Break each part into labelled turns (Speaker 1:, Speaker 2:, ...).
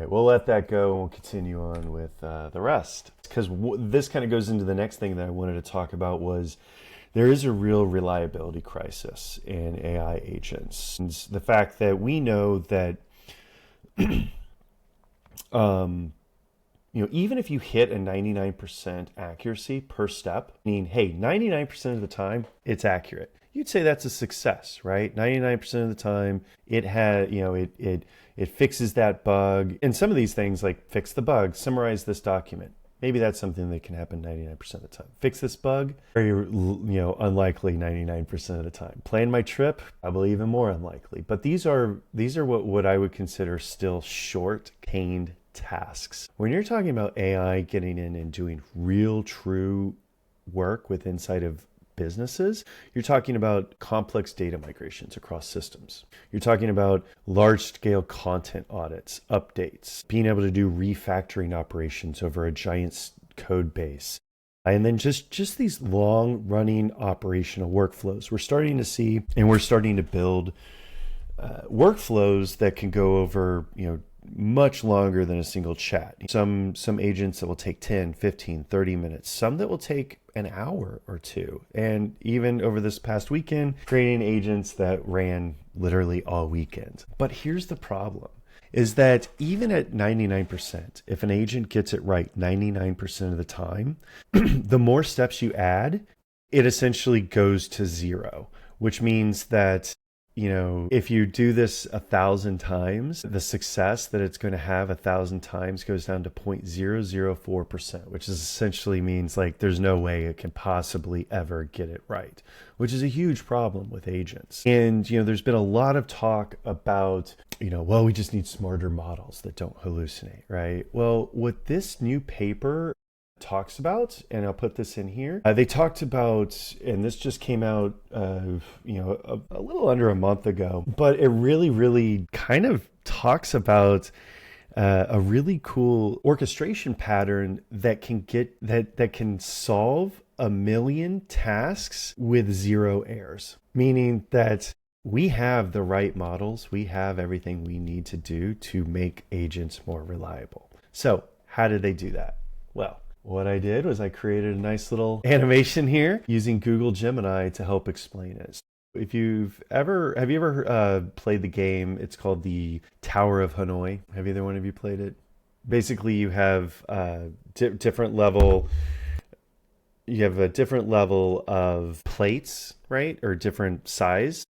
Speaker 1: right, we'll let that go and we'll continue on with the rest. Because this kind of goes into the next thing that I wanted to talk about was there is a real reliability crisis in AI agents. And the fact that we know that even if you hit a 99% accuracy per step, meaning, hey, 99% of the time it's accurate. You'd say that's a success, right? 99% of the time it had, it fixes that bug. And some of these things like fix the bug, summarize this document. Maybe that's something that can happen 99% of the time. Fix this bug, very, unlikely 99% of the time. Plan my trip, probably even more unlikely. But these are what I would consider still short-contained tasks. When you're talking about AI getting in and doing real, true work with inside of businesses, you're talking about complex data migrations across systems. You're talking about large-scale content audits, updates, being able to do refactoring operations over a giant code base, and then just these long-running operational workflows. We're starting to see, and we're starting to build workflows that can go over, much longer than a single chat. Some agents that will take 10, 15, 30 minutes, some that will take an hour or two. And even over this past weekend, creating agents that ran literally all weekend. But here's the problem, is that even at 99%, if an agent gets it right 99% of the time, the more steps you add, it essentially goes to zero, which means that if you do this 1,000 times, the success that it's going to have 1,000 times goes down to 0.004%, which essentially means like there's no way it can possibly ever get it right, which is a huge problem with agents. And, there's been a lot of talk about, well, we just need smarter models that don't hallucinate, right? Well, what this new paper talks about, and I'll put this in here. They talked about, and this just came out, a little under a month ago, but it really, really kind of talks about a really cool orchestration pattern that can solve 1 million tasks with 0 errors, meaning that we have the right models, we have everything we need to do to make agents more reliable. So how did they do that? Well, what I did was I created a nice little animation here using Google Gemini to help explain it. Have you ever played the game? It's called the Tower of Hanoi. Have either one of you played it? Basically, you have different level. You have a different level of plates, right, or different size,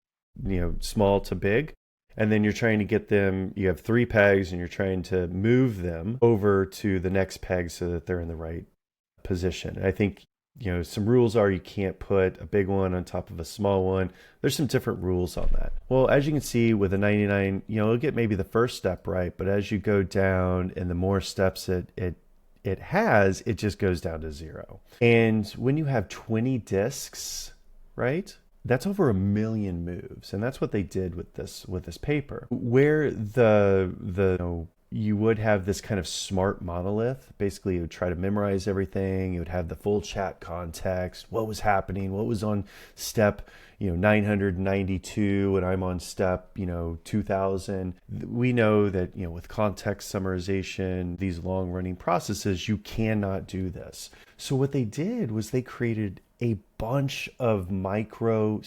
Speaker 1: small to big. And then you're trying to get them, you have 3 pegs and you're trying to move them over to the next peg so that they're in the right position. And I think, some rules are you can't put a big one on top of a small one. There's some different rules on that. Well, as you can see with a 99, you'll get maybe the first step right, but as you go down and the more steps it has, it just goes down to 0. And when you have 20 disks, right? That's over 1 million moves, and that's what they did with this paper. Where you would have this kind of smart monolith. Basically, it would try to memorize everything. It would have the full chat context, what was happening, what was on step 992, and I'm on step 2000. We know that with context summarization, these long-running processes, you cannot do this. So what they did was they created a bunch of micro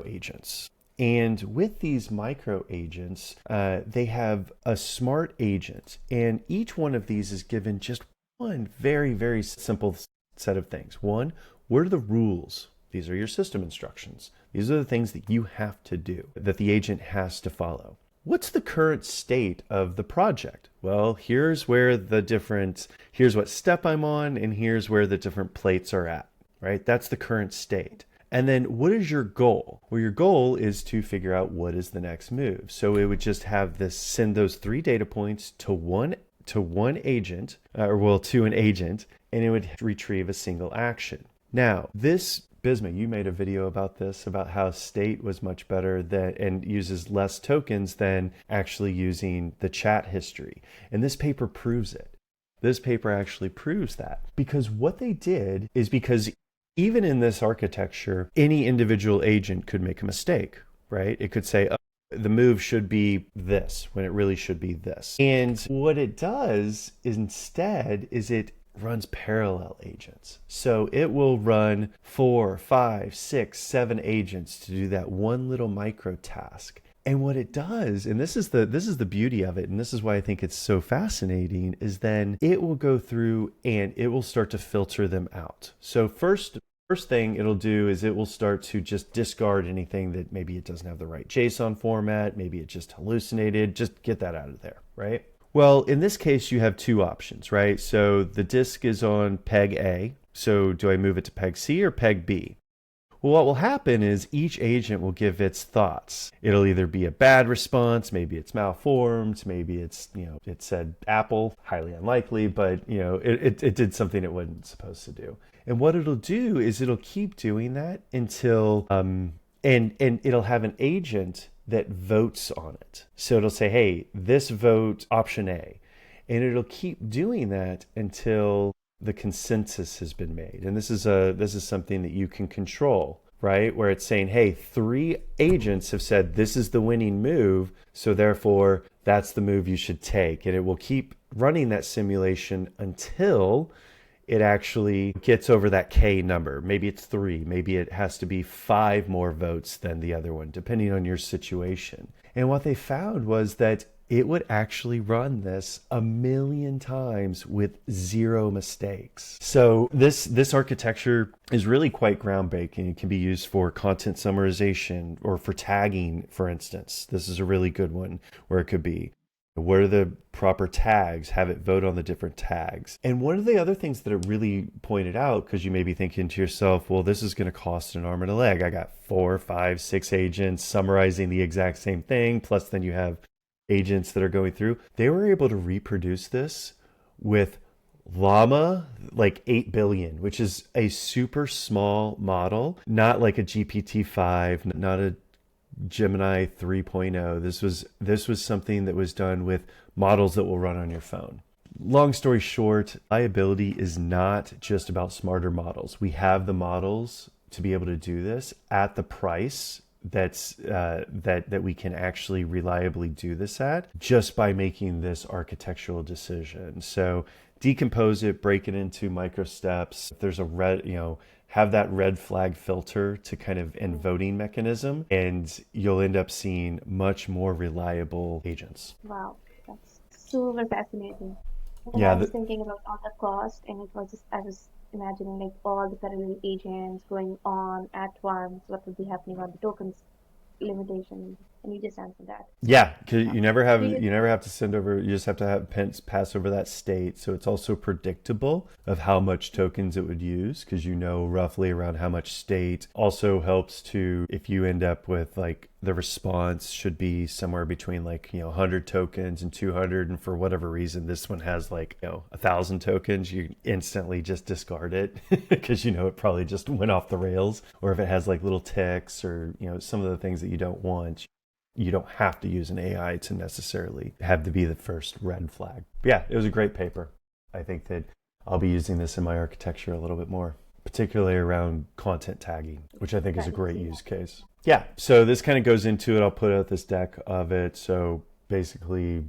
Speaker 1: agents. And with these micro agents, they have a smart agent. And each one of these is given just one very, very simple set of things. One, what are the rules? These are your system instructions. These are the things that you have to do, that the agent has to follow. What's the current state of the project? Well, here's what step I'm on, and here's where the different plates are at, right? That's the current state. And then what is your goal? Well, your goal is to figure out what is the next move. So it would just send those 3 data points to one agent, to an agent, and it would retrieve a single action. Now, Bisma, you made a video about this, about how state was much better and uses less tokens than actually using the chat history. And this paper proves it. This paper actually proves that. Because what they did is because even in this architecture, any individual agent could make a mistake, right? It could say, The move should be this when it really should be this. And what it does is instead is it runs parallel agents. So it will run 4, 5, 6, 7 agents to do that one little micro task. And what it does, and this is the beauty of it, and this is why I think it's so fascinating, is then it will go through and it will start to filter them out. So first thing it'll do is it will start to just discard anything that maybe it doesn't have the right JSON format, maybe it just hallucinated, just get that out of there, right? Well, in this case, you have two options, right? So the disk is on peg A. So do I move it to peg C or peg B? Well, what will happen is each agent will give its thoughts. It'll either be a bad response, maybe it's malformed, maybe it's, it said Apple, highly unlikely, but, it did something it wasn't supposed to do. And what it'll do is it'll keep doing that until, and it'll have an agent that votes on it. So it'll say, hey, this vote option A. And it'll keep doing that until the consensus has been made. And this is something that you can control, right? Where it's saying, hey, 3 agents have said this is the winning move, so therefore that's the move you should take. And it will keep running that simulation until it actually gets over that K number. Maybe it's 3, maybe it has to be 5 more votes than the other one, depending on your situation. And what they found was that it would actually run this 1,000,000 times with 0 mistakes. So this architecture is really quite groundbreaking. It can be used for content summarization or for tagging, for instance. This is a really good one where it could be, what are the proper tags? Have it vote on the different tags. And one of the other things that it really pointed out, because you may be thinking to yourself, well, this is going to cost an arm and a leg. I got 4, 5, 6 agents summarizing the exact same thing. Plus then you have agents that are going through. They were able to reproduce this with Llama, like 8 billion, which is a super small model, not like a GPT-5, not a Gemini 3.0. This was something that was done with models that will run on your phone. Long story short, reliability is not just about smarter models. We have the models to be able to do this at the price that we can actually reliably do this at just by making this architectural decision. So decompose it, break it into micro steps. If there's a have that red flag filter to kind of and voting mechanism, and you'll end up seeing much more reliable agents.
Speaker 2: Wow, that's super fascinating. And I
Speaker 1: Yeah,
Speaker 2: was thinking about all the cost, and I was imagining like all the parallel agents going on at once, what would be happening on the tokens limitation, and you just answered that.
Speaker 1: yeah, because
Speaker 2: Wow. Do you,
Speaker 1: you never have to send over. You just have to have pass over that state. So it's also predictable of how much tokens it would use, because you know roughly around how much state. Also helps to, if you end up with like the response should be somewhere between 100 tokens and 200, and for whatever reason this one has 1,000 tokens, you instantly just discard it because it probably just went off the rails. Or if it has like little ticks or some of the things that you don't want, you don't have to use an AI to necessarily have to be the first red flag. But yeah, it was a great paper. I think that I'll be using this in my architecture a little bit more, particularly around content tagging, which I think is a great use case. Yeah, so this kind of goes into it. I'll put out this deck of it. So basically,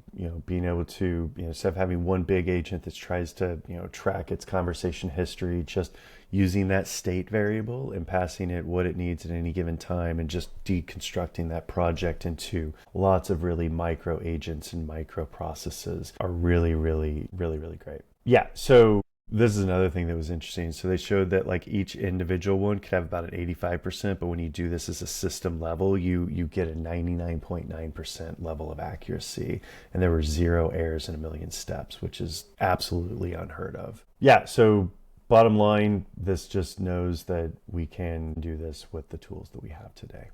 Speaker 1: being able to, instead of having one big agent that tries to, track its conversation history, just using that state variable and passing it what it needs at any given time, and just deconstructing that project into lots of really micro agents and micro processes are really, really, really, really great. Yeah, so this is another thing that was interesting. So they showed that each individual one could have about an 85%, but when you do this as a system level, you get a 99.9% level of accuracy. And there were 0 errors in 1,000,000 steps, which is absolutely unheard of. Yeah, so bottom line, this just knows that we can do this with the tools that we have today.